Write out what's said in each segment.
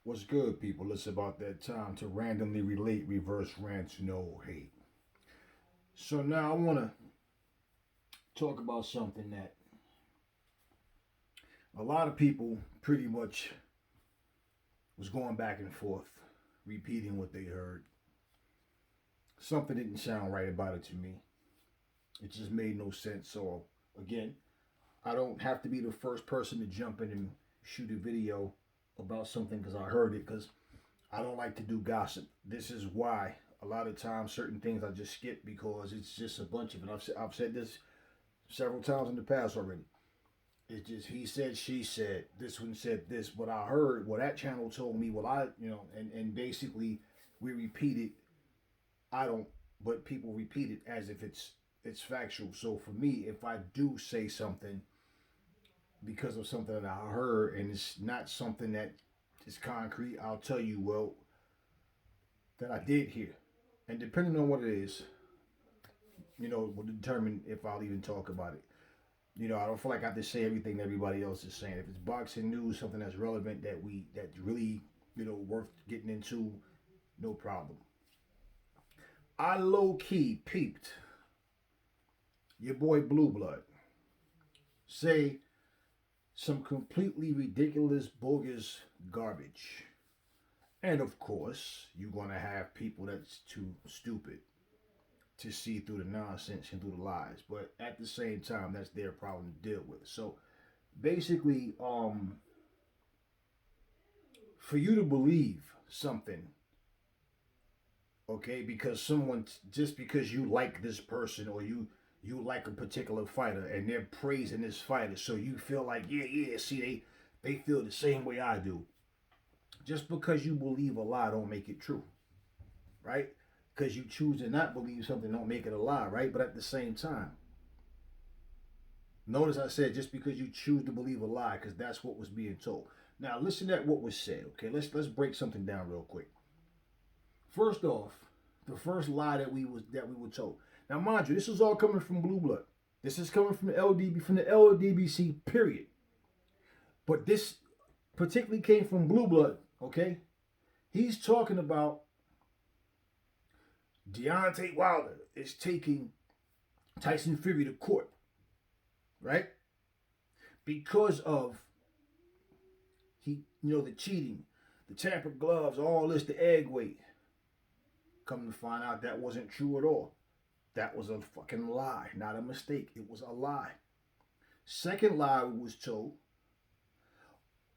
What's good, people? It's about that time to randomly relate, reverse rants, no hate. So now I want to talk about something that a lot of people pretty much was going back and forth, repeating what they heard. Something didn't sound right about it to me. It just made no sense. So again, I don't have to be the first person to jump in and shoot a video about something because I heard it. Because I don't like to do gossip. This is why a lot of times certain things I just skip because it's just a bunch of it. I've said this several times in the past already. It's just he said, she said, this one said this, what I heard, what that channel told me, what and basically we repeat it. I don't, but people repeat it as if it's factual. So for me, if I do say something because of something that I heard and it's not something that is concrete, I'll tell you, well, that I did hear. And depending on what it is, will determine if I'll even talk about it. I don't feel like I have to say everything that everybody else is saying. If it's boxing news, something that's relevant that's really, worth getting into, no problem. I low key peeped your boy Blue Blood say some completely ridiculous, bogus garbage. And of course, you're gonna have people that's too stupid to see through the nonsense and through the lies. But at the same time, that's their problem to deal with. So basically, for you to believe something, okay, because someone just because you like this person or you like a particular fighter and they're praising this fighter, so you feel like yeah, see they feel the same way I do. Just because you believe a lie don't make it true, right? Because you choose to not believe something don't make it a lie, right? But at the same time, notice I said just because you choose to believe a lie, because that's what was being told. Now listen at what was said. Okay, let's break something down real quick. First off, the first lie that we were told. Now mind you, this is all coming from Blue Blood. This is coming from the LDBC period. But this particularly came from Blue Blood. Okay, he's talking about Deontay Wilder is taking Tyson Fury to court, right? Because of the cheating, the tampered gloves, all this, the egg weight. Come to find out that wasn't true at all. That was a fucking lie, not a mistake. It was a lie. Second lie was told.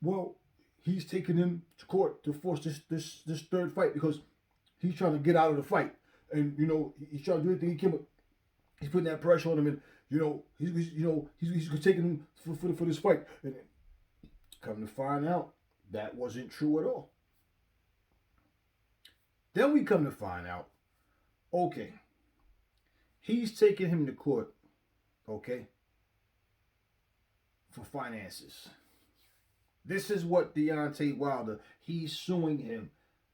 Well, he's taking him to court to force this third fight because he's trying to get out of the fight, and he's trying to do everything he can, but he's putting that pressure on him, and he's taking him for this fight, and come to find out that wasn't true at all. Then we come to find out, okay, he's taking him to court, okay, for finances. This is what Deontay Wilder, he's suing him,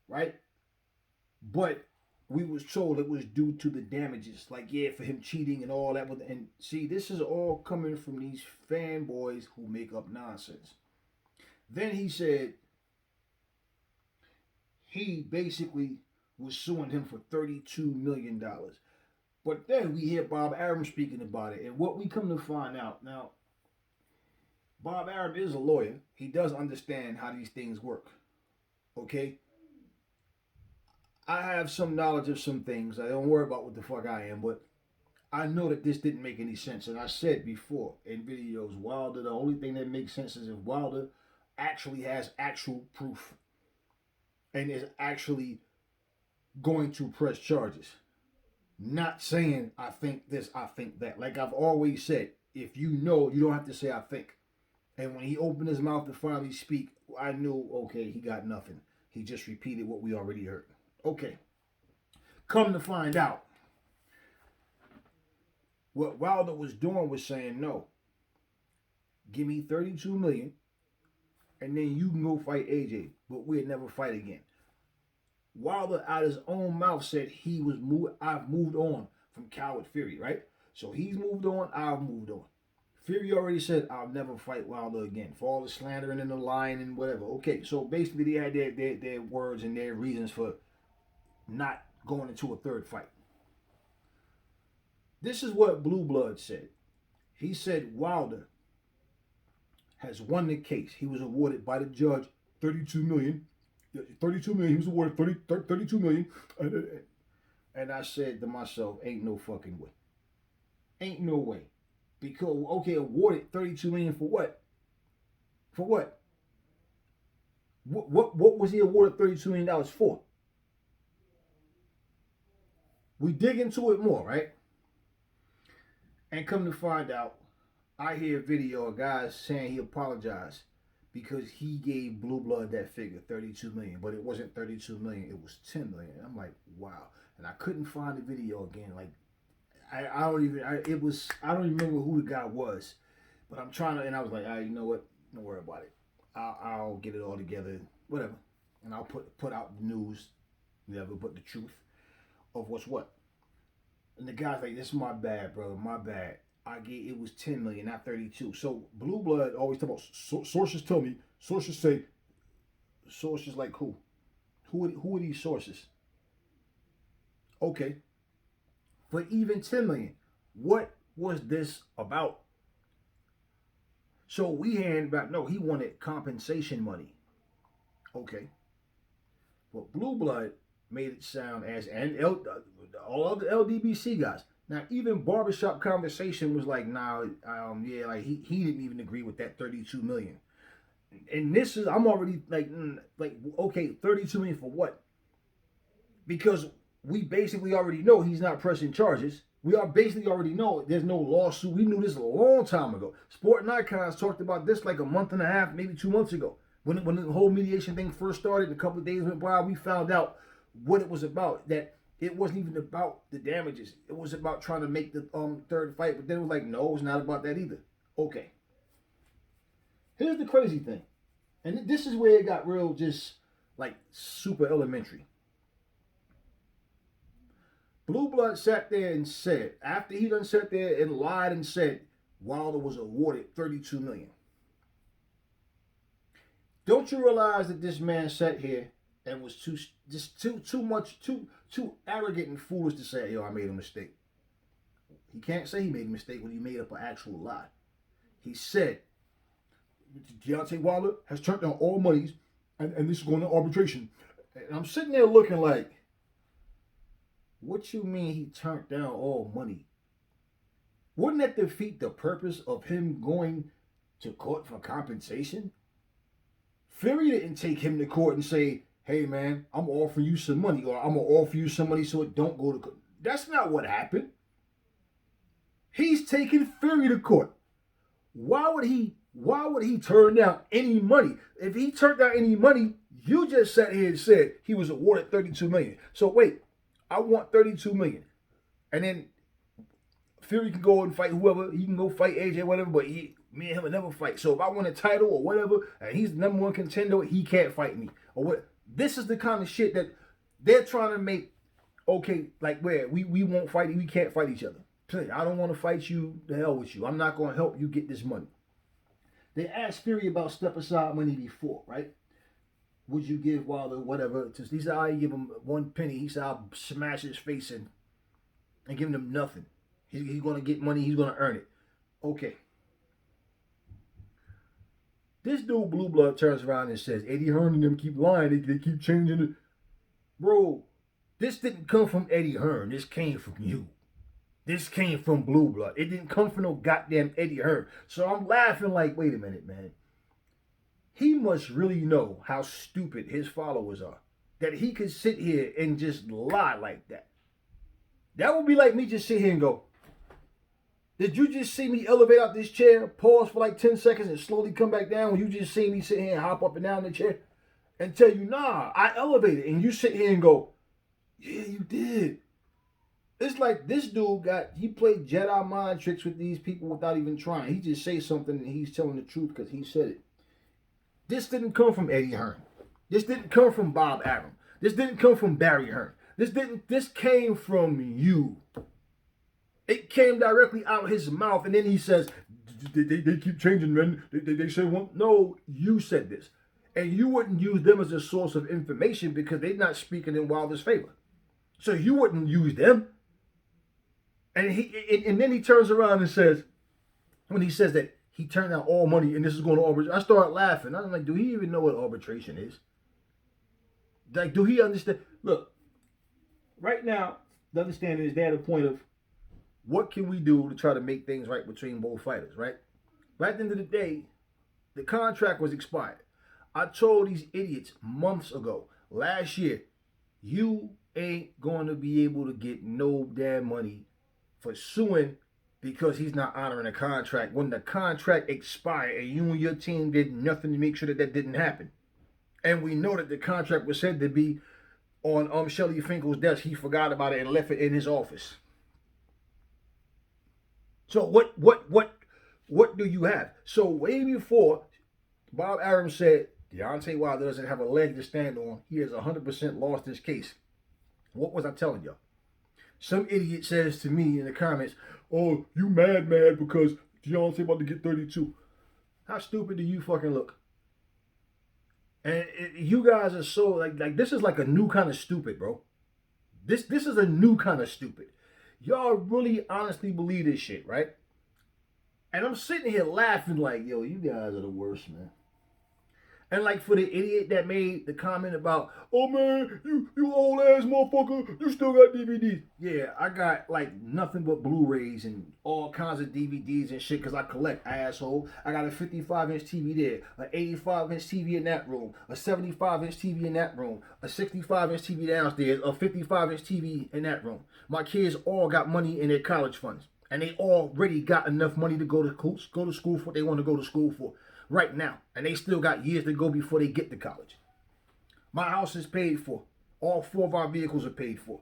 right? But we was told it was due to the damages, like for him cheating and all that. And see, this is all coming from these fanboys who make up nonsense. Then he said he basically was suing him for $32 million. But then we hear Bob Arum speaking about it. And what we come to find out now, Bob Arum is a lawyer. He does understand how these things work. Okay? I have some knowledge of some things. I don't worry about what the fuck I am, but I know that this didn't make any sense. And I said before in videos, Wilder, the only thing that makes sense is if Wilder actually has actual proof and is actually going to press charges. Not saying I think this, I think that. Like I've always said, if you know, you don't have to say I think. And when he opened his mouth to finally speak, I knew, okay, he got nothing. He just repeated what we already heard. Okay. Come to find out, what Wilder was doing was saying, no, give me 32 million and then you can go fight AJ, but we'll never fight again. Wilder out his own mouth said I've moved on from Coward Fury, right? So he's moved on, I've moved on. Fury already said, I'll never fight Wilder again for all the slandering and the lying and whatever. Okay, so basically they had their words and their reasons for not going into a third fight. This is what Blue Blood said. He said Wilder has won the case. He was awarded by the judge 32 million. 32 million. He was awarded 32 million. And I said to myself, ain't no fucking way. Ain't no way. Because, okay, awarded 32 million for what? For what? What was he awarded $32 million for? We dig into it more, right? And come to find out, I hear a video of guys saying he apologized because he gave Blue Blood that figure, 32 million. But it wasn't 32 million, it was 10 million. I'm like, wow. And I couldn't find the video again. Like, I don't even remember who the guy was. But I'm trying to, and I was like, you know what? Don't worry about it. I'll get it all together, whatever. And I'll put out the news, whatever, but the truth of what's what. And the guy's like, this is my bad, brother, my bad. It was 10 million, not 32. So Blue Blood always talk about sources tell me, sources say, sources like who? Who are these sources? Okay. For even 10 million, what was this about? So we hearing about, no, he wanted compensation money. Okay. Well, Blue Blood made it sound as, and all of the LDBC guys. Now, even Barbershop Conversation was like, nah, yeah, like he didn't even agree with that 32 million. And this is, I'm already like, okay, 32 million for what? Because we basically already know he's not pressing charges. We are basically already know there's no lawsuit. We knew this a long time ago. Sport and Icons talked about this like a month and a half, maybe 2 months ago. When the whole mediation thing first started, and a couple of days went by, we found out what it was about. That it wasn't even about the damages. It was about trying to make the third fight. But then it was like, no, it's not about that either. Okay. Here's the crazy thing. And this is where it got real, just like super elementary. Blue Blood sat there and said, after he done sat there and lied and said Wilder was awarded 32 million. Don't you realize that this man sat here and was too arrogant and foolish to say, yo, I made a mistake. He can't say he made a mistake when he made up an actual lie. He said, Deontay Wilder has turned down all monies and this is going to arbitration. And I'm sitting there looking like, what you mean he turned down all money? Wouldn't that defeat the purpose of him going to court for compensation? Fury didn't take him to court and say, hey man, I'm offering you some money, or I'm going to offer you some money so it don't go to court. That's not what happened. He's taking Fury to court. Why would he turn down any money? If he turned down any money, you just sat here and said he was awarded 32 million. So wait, I want 32 million. And then Fury can go and fight whoever. He can go fight AJ, whatever, but me and him will never fight. So if I want a title or whatever, and he's the number one contender, he can't fight me. Or what? This is the kind of shit that they're trying to make, okay, like where we won't fight, we can't fight each other. I don't want to fight you, the hell with you. I'm not going to help you get this money. They asked Fury about step aside money before, right? Would you give Wilder whatever? He said, I give him 1 penny. He said, I'll smash his face in and give him nothing. He's going to get money. He's going to earn it. Okay. This dude, Blue Blood, turns around and says, Eddie Hearn and them keep lying. They keep changing it. Bro, this didn't come from Eddie Hearn. This came from you. This came from Blue Blood. It didn't come from no goddamn Eddie Hearn. So I'm laughing like, wait a minute, man. He must really know how stupid his followers are. That he could sit here and just lie like that. That would be like me just sit here and go, did you just see me elevate out this chair, pause for like 10 seconds and slowly come back down when you just see me sit here and hop up and down the chair and tell you, nah, I elevated. And you sit here and go, yeah, you did. It's like this dude he played Jedi mind tricks with these people without even trying. He just say something and he's telling the truth because he said it. This didn't come from Eddie Hearn. This didn't come from Bob Arum. This didn't come from Barry Hearn. This came from you. It came directly out of his mouth, and then he says, they keep changing, man. They say one. No, you said this. And you wouldn't use them as a source of information because they're not speaking in Wilder's favor. So you wouldn't use them. And then he turns around and says, when he says that he turned down all money and this is going to arbitration, I start laughing. I'm like, do he even know what arbitration is? Like, do he understand? Look, right now, the understanding is they're at a point of what can we do to try to make things right between both fighters, right? But at the end of the day, the contract was expired. I told these idiots months ago, last year, you ain't going to be able to get no damn money for suing because he's not honoring a contract when the contract expired and you and your team did nothing to make sure that that didn't happen. And we know that the contract was said to be on Shelly Finkel's desk. He forgot about it and left it in his office. So what do you have? So way before Bob Arum said Deontay Wilder doesn't have a leg to stand on, he has 100% lost this case. What was I telling y'all? Some idiot says to me in the comments, oh, you mad because Deontay about to get 32. How stupid do you fucking look? And you guys are so, like this is like a new kind of stupid, bro. This is a new kind of stupid. Y'all really honestly believe this shit, right? And I'm sitting here laughing like, yo, you guys are the worst, man. And like for the idiot that made the comment about, oh man, you old ass motherfucker, you still got DVDs. Yeah, I got like nothing but Blu-rays and all kinds of DVDs and shit because I collect, asshole. I got a 55-inch TV there, an 85-inch TV in that room, a 75-inch TV in that room, a 65-inch TV downstairs, a 55-inch TV in that room. My kids all got money in their college funds. And they already got enough money to go to school for what they want to go to school for right now. And they still got years to go before they get to college. My house is paid for. All 4 of our vehicles are paid for.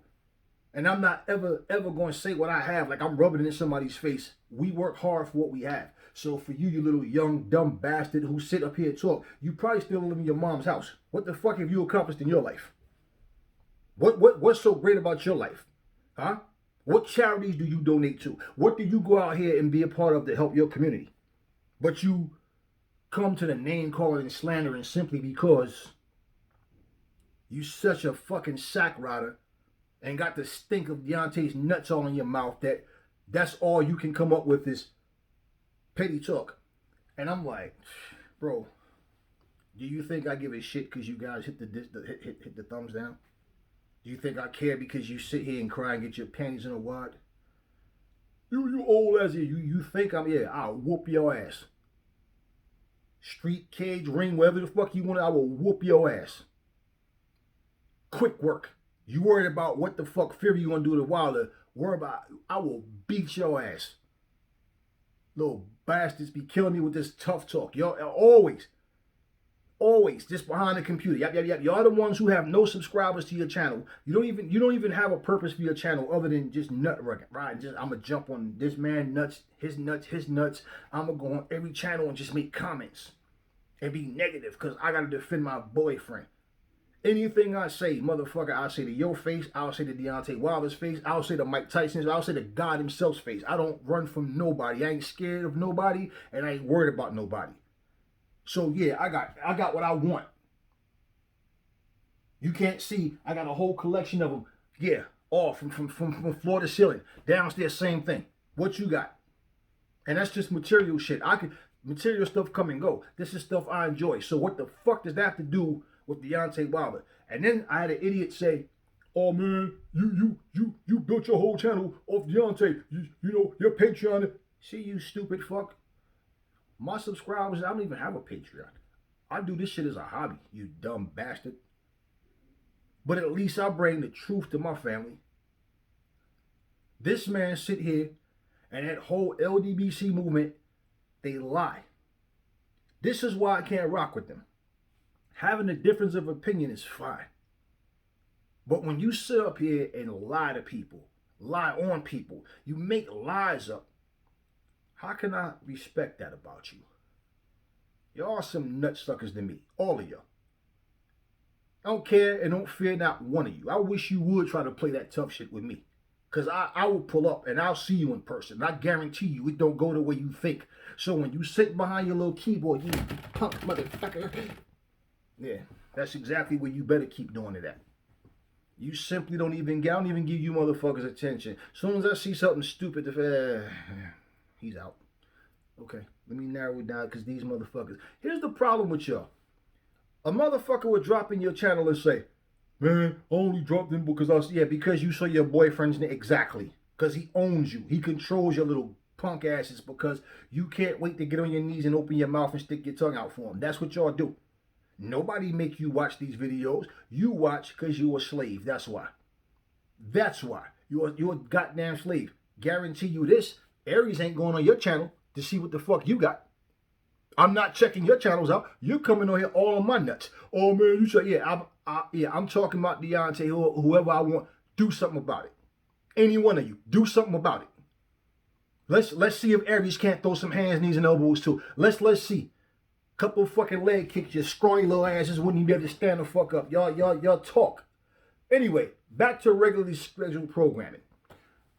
And I'm not ever going to say what I have like I'm rubbing it in somebody's face. We work hard for what we have. So for you, you little young, dumb bastard who sit up here and talk, you probably still live in your mom's house. What the fuck have you accomplished in your life? What's so great about your life? Huh? What charities do you donate to? What do you go out here and be a part of to help your community? But you come to the name calling and slandering simply because you such a fucking sack rider and got the stink of Deontay's nuts all in your mouth that's all you can come up with is petty talk. And I'm like, bro, do you think I give a shit because you guys hit the thumbs down? Do you think I care because you sit here and cry and get your panties in a wad? You old as you think I'm, yeah, I'll whoop your ass. Street, cage, ring, whatever the fuck you want, I will whoop your ass. Quick work. You worried about what the fuck Fury you gonna do to Wilder? Worry about, I will beat your ass. Little bastards be killing me with this tough talk. Y'all always just behind the computer. Yep. Y'all the ones who have no subscribers to your channel. You don't even have a purpose for your channel other than just nut rugging, right? Just I'm gonna jump on this man nuts, his nuts. I'm gonna go on every channel and just make comments and be negative because I gotta defend my boyfriend. Anything I say, motherfucker, I'll say to your face, I'll say to Deontay Wilder's face, I'll say to Mike Tyson's, I'll say to God himself's face. I don't run from nobody. I ain't scared of nobody and I ain't worried about nobody. So yeah, I got what I want. You can't see, I got a whole collection of them. Yeah, all from floor to ceiling. Downstairs, same thing. What you got? And that's just material shit. Material stuff come and go. This is stuff I enjoy. So what the fuck does that have to do with Deontay Wilder? And then I had an idiot say, oh man, you built your whole channel off Deontay. You know, your Patreon. See, you stupid fuck. My subscribers, I don't even have a Patreon. I do this shit as a hobby, you dumb bastard. But at least I bring the truth to my family. This man sit here and that whole LDBC movement, they lie. This is why I can't rock with them. Having a difference of opinion is fine. But when you sit up here and lie to people, lie on people, you make lies up, how can I respect that about you? Y'all are some nutsuckers to me. All of y'all. I don't care and don't fear not one of you. I wish you would try to play that tough shit with me. Because I will pull up and I'll see you in person. I guarantee you it don't go the way you think. So when you sit behind your little keyboard, you punk motherfucker. Yeah, that's exactly where you better keep doing it at. You simply I don't even give you motherfuckers attention. As soon as I see something stupid, he's out. Okay, let me narrow it down because these motherfuckers. Here's the problem with y'all. A motherfucker would drop in your channel and say, man, I only dropped him because because you saw your boyfriend's name. Exactly. Because he owns you. He controls your little punk asses because you can't wait to get on your knees and open your mouth and stick your tongue out for him. That's what y'all do. Nobody make you watch these videos. You watch because you're a slave. That's why. That's why. You're a goddamn slave. Guarantee you this. Aries ain't going on your channel to see what the fuck you got. I'm not checking your channels out. You're coming on here all on my nuts. Oh man, you say I'm talking about Deontay, whoever I want. Do something about it. Any one of you, do something about it. Let's see if Aries can't throw some hands, knees, and elbows too. Let's see. Couple fucking leg kicks, your scrawny little asses wouldn't even be able to stand the fuck up. Y'all talk. Anyway, back to regularly scheduled programming.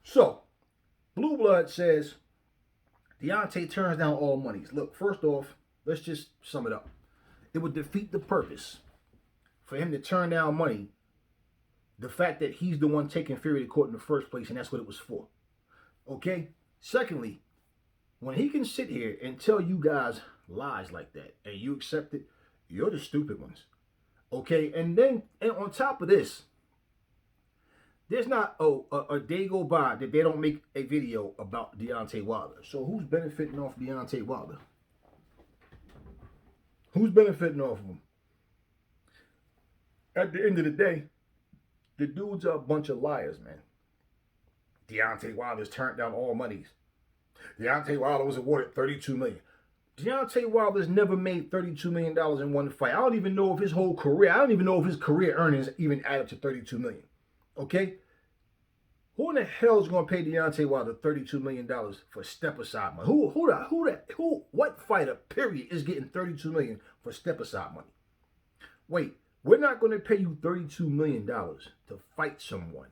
So, Blue Blood says Deontay turns down all monies. Look, first off, let's just sum it up. It would defeat the purpose for him to turn down money, the fact that he's the one taking Fury to court in the first place, and that's what it was for. Okay? Secondly, when he can sit here and tell you guys lies like that, and you accept it, you're the stupid ones. Okay? And on top of this, there's not a day go by that they don't make a video about Deontay Wilder. So who's benefiting off Deontay Wilder? Who's benefiting off of him? At the end of the day, the dudes are a bunch of liars, man. Deontay Wilder's turned down all monies. Deontay Wilder was awarded $32 million. Deontay Wilder's never made $32 million in one fight. I don't even know if his whole career, earnings even add up to $32 million. Okay? Who in the hell is going to pay Deontay Wilder $32 million for step-aside money? What fighter, period, is getting $32 million for step-aside money? Wait, we're not going to pay you $32 million to fight someone,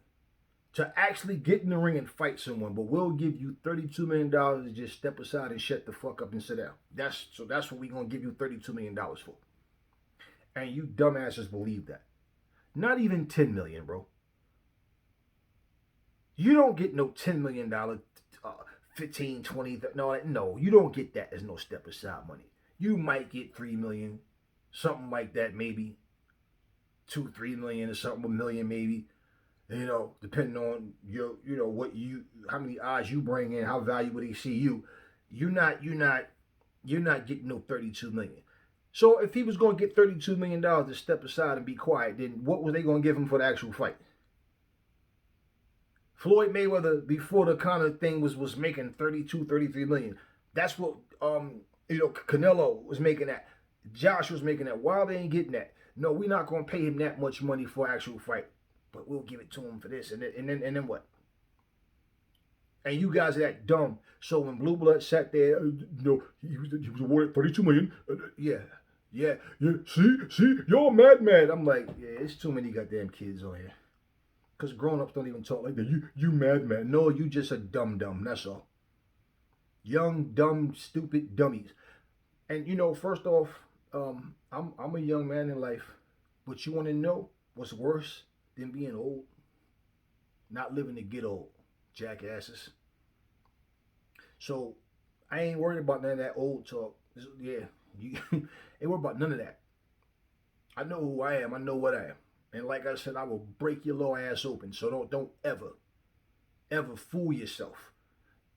to actually get in the ring and fight someone, but we'll give you $32 million to just step aside and shut the fuck up and sit down. That's what we're going to give you $32 million for. And you dumbasses believe that. Not even $10 million, bro. You don't get no $10 million, 15, 20, no, you don't get that as no step aside money. You might get $3 million, something like that, maybe $2-3 million or something, $1 million maybe. You know, depending on your, how many eyes you bring in, how valuable they see you. You're not getting no $32 million. So if he was going to get $32 million to step aside and be quiet, then what was they going to give him for the actual fight? Floyd Mayweather, before the kind of thing was making 32, 33 million. That's what Canelo was making that. Josh was making that. Wilder ain't getting that. No, we're not going to pay him that much money for an actual fight, but we'll give it to him for this, and then what? And you guys are that dumb. So when Blue Blood sat there, he was awarded $32 million. Yeah. See, you're mad. I'm like, yeah, it's too many goddamn kids on here. Because grown-ups don't even talk like that. You mad. No, you just a dumb. That's all. Young, dumb, stupid dummies. And, first off, I'm a young man in life. But you want to know what's worse than being old? Not living to get old, jackasses. So, I ain't worried about none of that old talk. Yeah, you ain't worried about none of that. I know who I am. I know what I am. And like I said, I will break your little ass open. So don't ever fool yourself.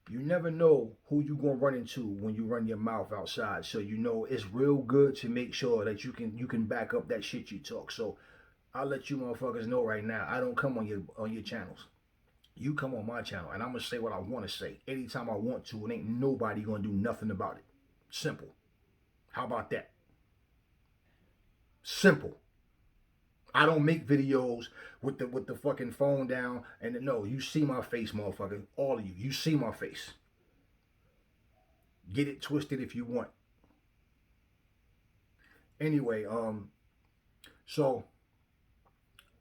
You never know who you gonna run into when you run your mouth outside. So it's real good to make sure that you can back up that shit you talk. So I'll let you motherfuckers know right now. I don't come on your channels. You come on my channel, and I'm gonna say what I want to say anytime I want to, and ain't nobody gonna do nothing about it. Simple. How about that? Simple. I don't make videos with the fucking phone down and no, you see my face, motherfucker. All of you. You see my face. Get it twisted if you want. Anyway, so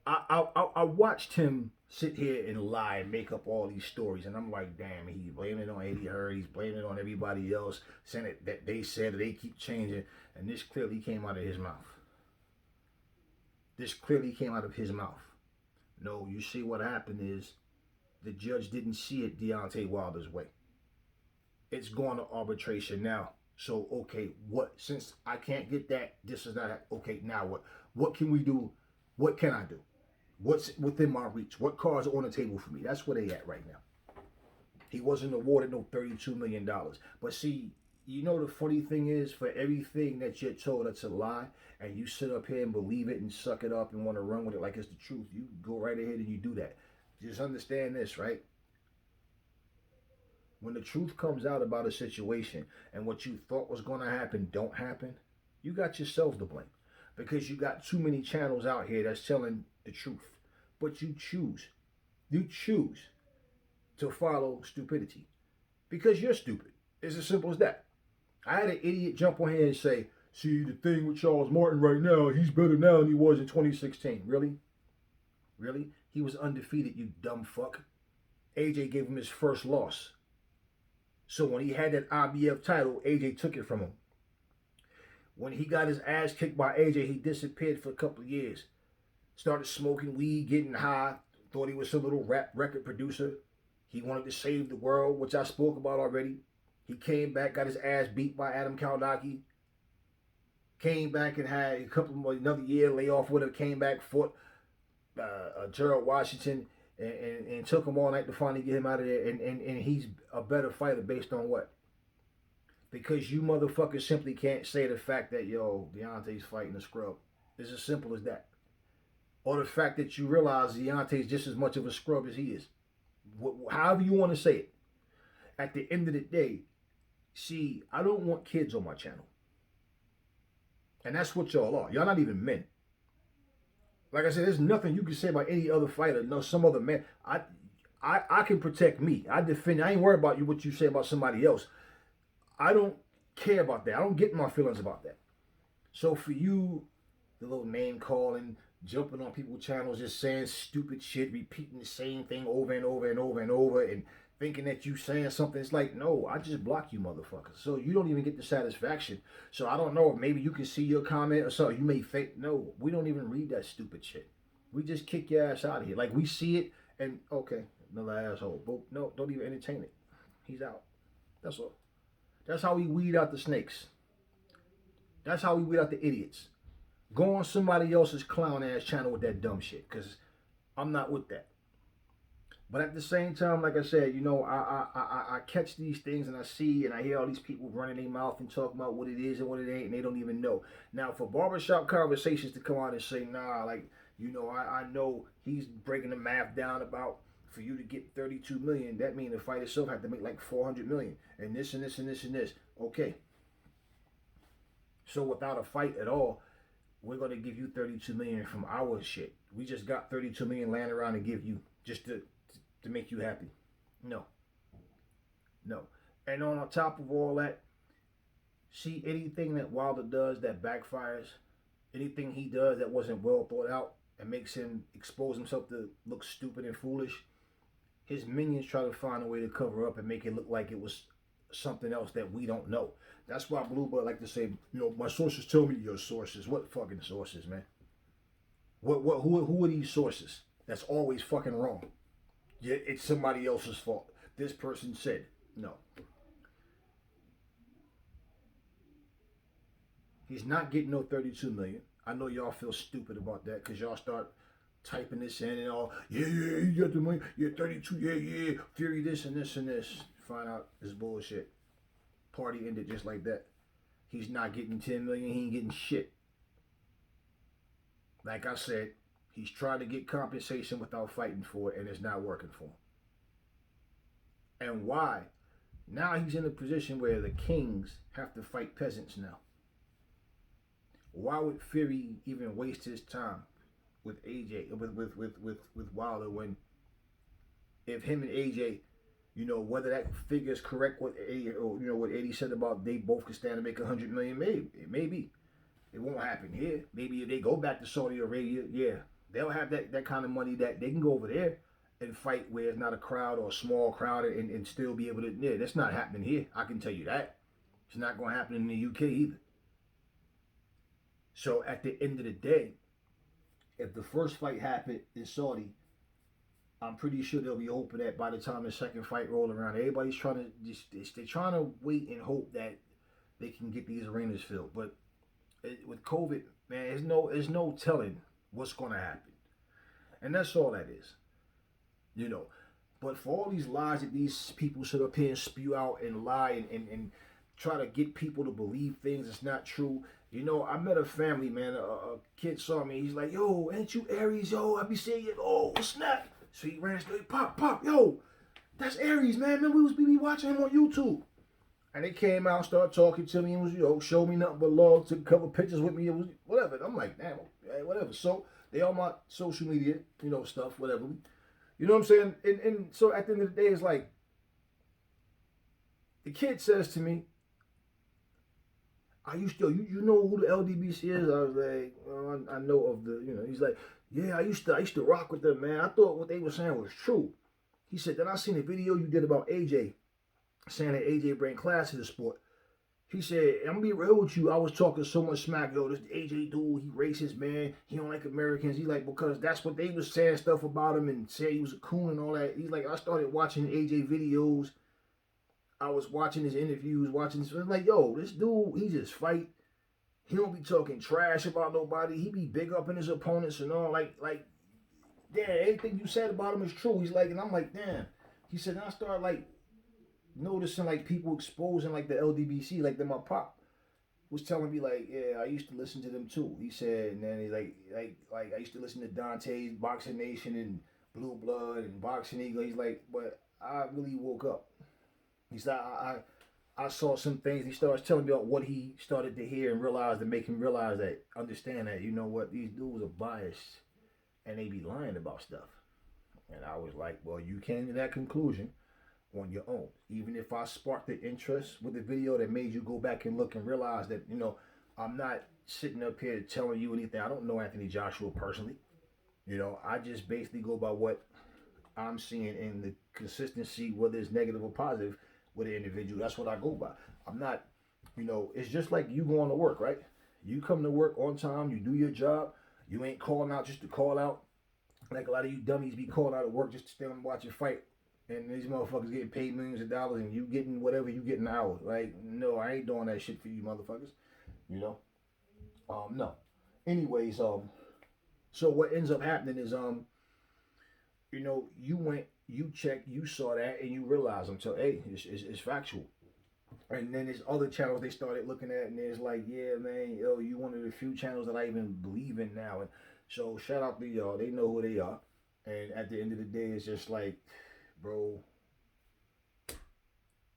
I watched him sit here and lie and make up all these stories. And I'm like, damn, he's blaming it on Eddie Hearn. He's blaming it on everybody else, saying that they said that they keep changing. And this clearly came out of his mouth. This clearly came out of his mouth. No, you see what happened is the judge didn't see it Deontay Wilder's way. It's going to arbitration now. So, okay, what? Since I can't get that, this is not, okay, now what? What can we do? What can I do? What's within my reach? What cards are on the table for me? That's where they at right now. He wasn't awarded no $32 million. But see, you know the funny thing is, for everything that you're told that's a lie, and you sit up here and believe it and suck it up and want to run with it like it's the truth, you go right ahead and you do that. Just understand this, right? When the truth comes out about a situation and what you thought was going to happen don't happen, you got yourself to blame. Because you got too many channels out here that's telling the truth. But you choose to follow stupidity. Because you're stupid. It's as simple as that. I had an idiot jump on here and say, see, the thing with Charles Martin right now, he's better now than he was in 2016. Really? Really? He was undefeated, you dumb fuck. AJ gave him his first loss. So when he had that IBF title, AJ took it from him. When he got his ass kicked by AJ, he disappeared for a couple of years. Started smoking weed, getting high. Thought he was some little rap record producer. He wanted to save the world, which I spoke about already. He came back, got his ass beat by Adam Kaldaki. Came back and had a couple more, another year layoff with him. Came back, fought Gerald Washington, and took him all night to finally get him out of there. And he's a better fighter based on what? Because you motherfuckers simply can't say the fact that, yo, Deontay's fighting a scrub. It's as simple as that. Or the fact that you realize Deontay's just as much of a scrub as he is. However you want to say it. At the end of the day, see, I don't want kids on my channel. And that's what y'all are. Y'all not even men. Like I said, there's nothing you can say about any other fighter. No, some other man. I can protect me. I defend. I ain't worried about you what you say about somebody else. I don't care about that. I don't get my feelings about that. So for you, the little name calling, jumping on people's channels, just saying stupid shit, repeating the same thing over and over and over and over, and thinking that you saying something, it's like, no, I just block you motherfuckers. So you don't even get the satisfaction. So I don't know if maybe you can see your comment or something. You may think, no, we don't even read that stupid shit. We just kick your ass out of here. Like we see it and, okay, another asshole. But no, don't even entertain it. He's out. That's all. That's how we weed out the snakes. That's how we weed out the idiots. Go on somebody else's clown ass channel with that dumb shit, because I'm not with that. But at the same time, like I said, you know, I catch these things and I see and I hear all these people running their mouth and talking about what it is and what it ain't, and they don't even know. Now, for barbershop conversations to come out and say, nah, like, you know, I know he's breaking the math down about for you to get 32 million, that means the fight itself had to make like 400 million, and this and this and this and this. Okay. So without a fight at all, we're going to give you 32 million from our shit. We just got 32 million laying around to give you just to make you happy. No. No. And on top of all that, see, anything that Wilder does that backfires, anything he does that wasn't well thought out and makes him expose himself to look stupid and foolish, his minions try to find a way to cover up and make it look like it was something else that we don't know. That's why Bluebird like to say, you know, my sources tell me your sources. What fucking sources, man? Who are these sources? That's always fucking wrong. Yeah, it's somebody else's fault. This person said, no. He's not getting no 32 million. I know y'all feel stupid about that because y'all start typing this in and all, yeah, you got the money, yeah, 32, yeah, Fury this and this and this. Find out it's bullshit. Party ended just like that. He's not getting 10 million, he ain't getting shit. Like I said, he's trying to get compensation without fighting for it, and it's not working for him. And why? Now he's in a position where the kings have to fight peasants now. Why would Fury even waste his time with AJ, with Wilder, when if him and AJ, you know, whether that figure is correct, what AJ, or you know what Eddie said about they both could stand to make 100 million, maybe it won't happen here. Maybe if they go back to Saudi Arabia, yeah, they'll have that kind of money that they can go over there and fight where it's not a crowd or a small crowd and still be able to. Yeah, that's not happening here. I can tell you that. It's not going to happen in the UK either. So at the end of the day, if the first fight happened in Saudi, I'm pretty sure they'll be hoping that by the time the second fight roll around, everybody's trying to they're trying to wait and hope that they can get these arenas filled. But with COVID, man, there's no telling what's going to happen, and that's all that is, you know. But for all these lies that these people sit up here and spew out and lie and try to get people to believe things that's not true. You know, I met a family, man. A kid saw me. He's like, yo, ain't you Aries? Yo, I be saying, oh, snap. So he ran straight, pop, yo, that's Aries, man. Remember we be watching him on YouTube. And they came out, started talking to me, and was, showed me nothing but love, took a couple pictures with me, it was whatever. I'm like, damn, okay, whatever. So they on my social media, stuff, whatever. You know what I'm saying? And so at the end of the day, it's like, the kid says to me, I used to, you know who the LDBC is? I was like, well, I know of the, he's like, yeah, I used to rock with them, man. I thought what they were saying was true. He said, then I seen a video you did about AJ, saying that AJ bring class to the sport. He said, I'm gonna be real with you, I was talking so much smack, this AJ dude, he racist, man. He don't like Americans. He like, because that's what they was saying stuff about him and say he was a coon and all that. He's like, I started watching AJ videos. I was watching his interviews, like, yo, this dude, he just fight. He don't be talking trash about nobody. He be big up in his opponents and all. Like, damn, everything you said about him is true. He's like, and I'm like, damn. He said, and I started, like, noticing, like, people exposing, like, the LDBC. Like, then my pop was telling me, like, yeah, I used to listen to them, too. He said, and then he's like I used to listen to Dante's Boxing Nation and Blue Blood and Boxing Eagle. He's like, but I really woke up. He said, I saw some things. He starts telling me about what he started to hear and realize to make him realize that, understand that, you know what, these dudes are biased and they be lying about stuff. And I was like, well, you came to that conclusion on your own. Even if I sparked the interest with the video that made you go back and look and realize that, I'm not sitting up here telling you anything. I don't know Anthony Joshua personally. I just basically go by what I'm seeing in the consistency, whether it's negative or positive, with an individual. That's what I go by. I'm not, it's just like you going to work, right? You come to work on time, you do your job, you ain't calling out just to call out. Like a lot of you dummies be calling out of work just to stay and watch your fight. And these motherfuckers getting paid millions of dollars and you getting whatever you get an hour. Like, no, I ain't doing that shit for you motherfuckers. No. Anyways, so what ends up happening is, you went, you checked, you saw that, and you realized until, hey, it's factual. And then there's other channels they started looking at, and there's like, yeah, man, yo, you one of the few channels that I even believe in now. And so shout out to y'all. They know who they are. And at the end of the day, it's just like, bro,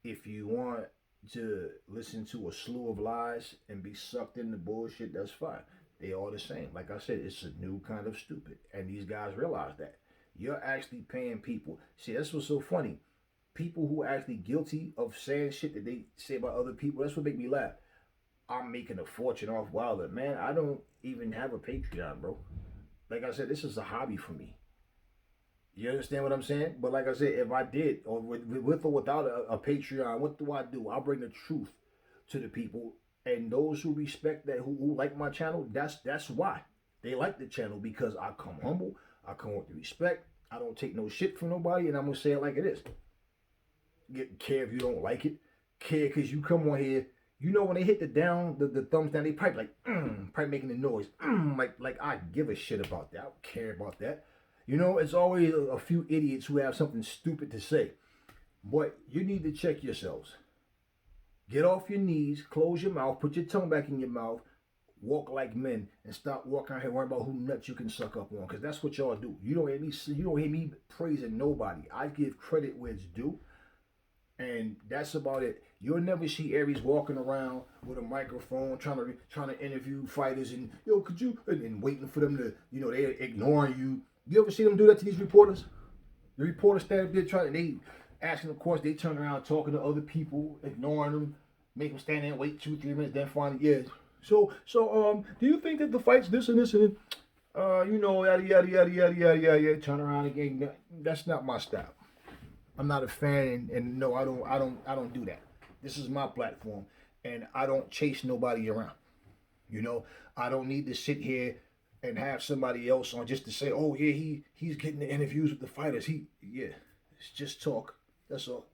if you want to listen to a slew of lies and be sucked into bullshit, that's fine. They all the same. Like I said, it's a new kind of stupid. And these guys realize that. You're actually paying people. See, that's what's so funny. People who are actually guilty of saying shit that they say about other people, that's what make me laugh. I'm making a fortune off Wilder. Man, I don't even have a Patreon, bro. Like I said, this is a hobby for me. You understand what I'm saying? But like I said, if I did, or with or without a Patreon, what do? I bring the truth to the people. And those who respect that, who like my channel, that's why. They like the channel, because I come humble. I come with the respect. I don't take no shit from nobody, and I'm going to say it like it is. Care if you don't like it. Care because you come on here. When they hit the thumbs down, they pipe like, pipe making the noise. Like I give a shit about that. I don't care about that. It's always a few idiots who have something stupid to say. But you need to check yourselves. Get off your knees, close your mouth, put your tongue back in your mouth, walk like men, and stop walking out here worrying about who nuts you can suck up on, because that's what y'all do. You don't hear me praising nobody. I give credit where it's due, and that's about it. You'll never see Aries walking around with a microphone trying to interview fighters and could you and waiting for them to they're ignoring you. You ever see them do that to these reporters? The reporters stand up there they asking the course, they turn around talking to other people, ignoring them, make them stand there and wait 2-3 minutes, then finally, yeah. So, do you think that the fight's this and this and Yada yada yada yada yada yada. Turn around again. That's not my style. I'm not a fan, and no, I don't do that. This is my platform, and I don't chase nobody around. You know, I don't need to sit here and have somebody else on just to say, oh yeah, he's getting the interviews with the fighters. It's just talk. That's all.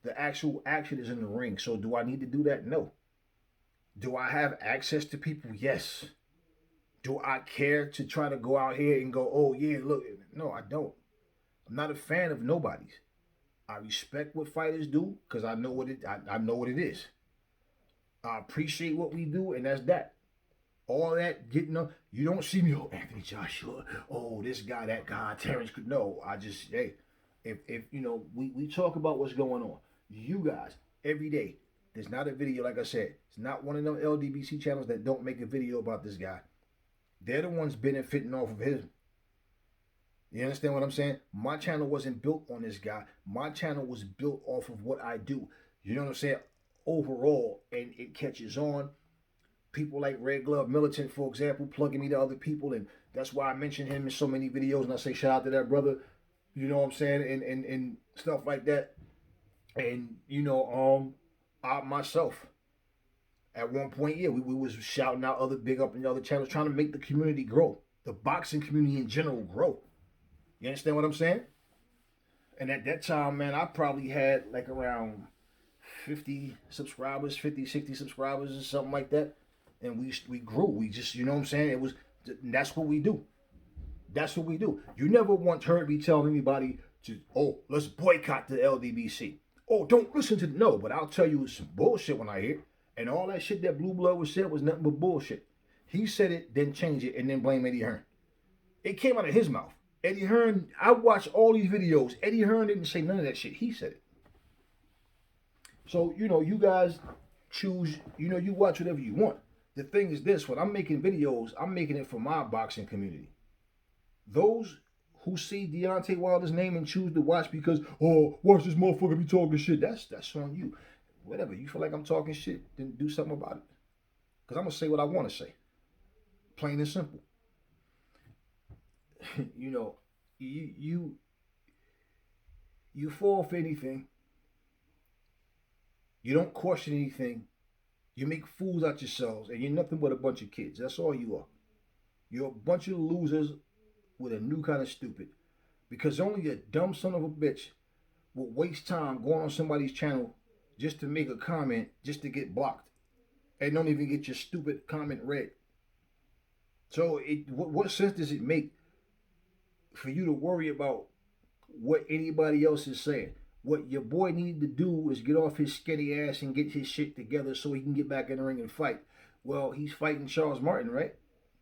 The actual action is in the ring. So do I need to do that? No. Do I have access to people? Yes. Do I care to try to go out here and go, oh yeah, look? No, I don't. I'm not a fan of nobody's. I respect what fighters do because I know what I know what it is. I appreciate what we do, and that's that. All that getting up, you don't see me, oh Anthony Joshua, oh this guy, that guy, Terrence. No, I just if we talk about what's going on. You guys every day. There's not a video, like I said. It's not one of them LDBC channels that don't make a video about this guy. They're the ones benefiting off of his. You understand what I'm saying? My channel wasn't built on this guy. My channel was built off of what I do. You know what I'm saying? Overall, and it catches on. People like Red Glove Militant, for example, plugging me to other people, and that's why I mention him in so many videos, and I say shout out to that brother. You know what I'm saying? And stuff like that. And I myself, at one point, yeah, we was shouting out other big up in the other channels, trying to make the community grow, the boxing community in general grow. You understand what I'm saying? And at that time, man, I probably had like around 50 subscribers, 50, 60 subscribers or something like that. And we grew. We just, you know what I'm saying? That's what we do. That's what we do. You never once heard me tell anybody to, oh, let's boycott the LDBC. Oh, don't listen to no, but I'll tell you some bullshit when I hear it. And all that shit that Blue Blood was said was nothing but bullshit. He said it, then changed it, and then blame Eddie Hearn. It came out of his mouth. Eddie Hearn, I watched all these videos. Eddie Hearn didn't say none of that shit. He said it. So, you guys choose, you watch whatever you want. The thing is this, when I'm making videos, I'm making it for my boxing community. Those who see Deontay Wilder's name and choose to watch because, oh, watch this motherfucker be talking shit, that's on you. Whatever, you feel like I'm talking shit, then do something about it. Because I'm going to say what I want to say. Plain and simple. You fall for anything. You don't question anything. You make fools out yourselves, and you're nothing but a bunch of kids. That's all you are. You're a bunch of losers with a new kind of stupid. Because only a dumb son of a bitch will waste time going on somebody's channel just to make a comment, just to get blocked, and don't even get your stupid comment read. So what sense does it make for you to worry about what anybody else is saying? What your boy needed to do is get off his skinny ass and get his shit together so he can get back in the ring and fight. Well, he's fighting Charles Martin, right?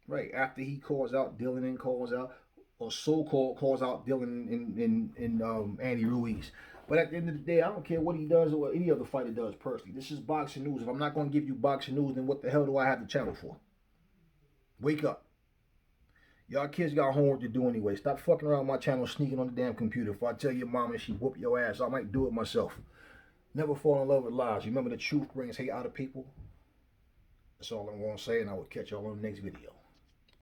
Right. After he calls out Dylan and calls out, or so-called calls out Dylan and Andy Ruiz. But at the end of the day, I don't care what he does or what any other fighter does personally. This is boxing news. If I'm not going to give you boxing news, then what the hell do I have the channel for? Wake up. Y'all kids got homework to do anyway. Stop fucking around my channel, sneaking on the damn computer. If I tell your mom and she whoop your ass, I might do it myself. Never fall in love with lies. Remember, the truth brings hate out of people. That's all I'm going to say, and I will catch y'all on the next video.